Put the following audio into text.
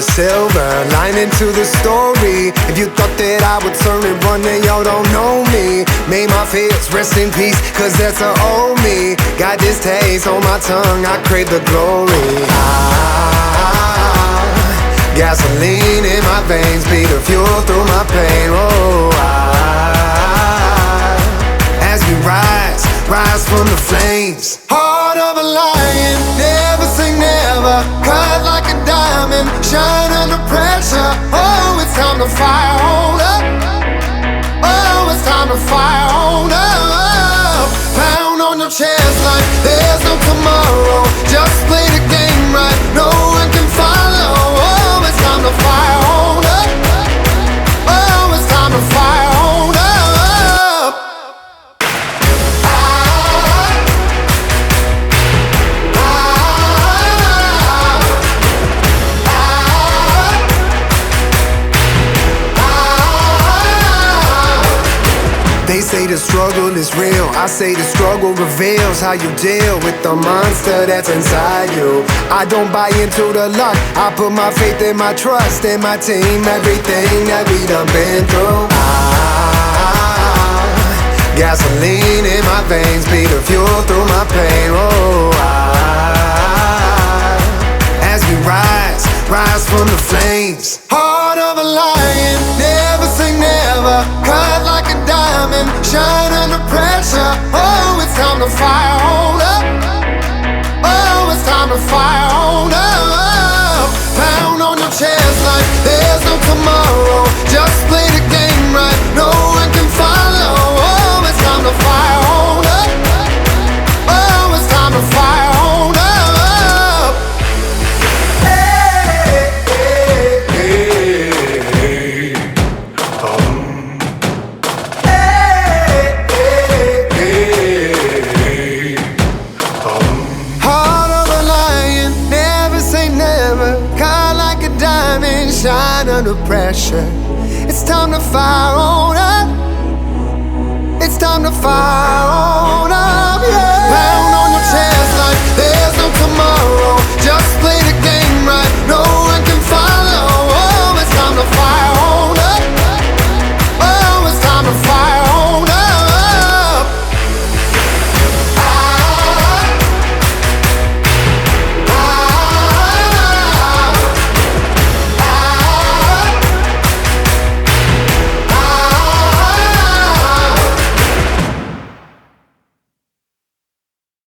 a silver lining to the story. If you thought that I would turn and run, then y'all don't know me. May my fears rest in peace, cause that's a old me. Got this taste on my tongue, I crave the glory. Gasoline in my veins, be the fuel through my pain. Oh, as we rise from the flames. Heart of a lion, never say never. Cut like a diamond, shine under pressure. Oh, it's time to fire on up. Oh, it's time to fire on up. Pound on your chest like there's no tomorrow. Just play the game right, no one can follow. Oh, it's time to fire on up. Oh, it's time to fire on up. They say the struggle is real, I say the struggle reveals how you deal with the monster that's inside you. I don't buy into the luck, I put my faith and my trust in my team. Everything that we done been through. Gasoline in my veins, be the fuel through my pain. Oh, as we rise from the flames. Heart of a lion, never say never. Cut like a diamond, shine under pressure. Oh, it's time to fire on up. Oh, it's time to fire on up. Pound on your chest like there's no tomorrow. Just play the game right, no one can follow. Oh, it's time to fire on up. Oh, it's time to fire on up. Shine under pressure. It's time to fire on up. It's time to fire on up, yeah. Pound on your chest like there's no tomorrow. Just play the game right, no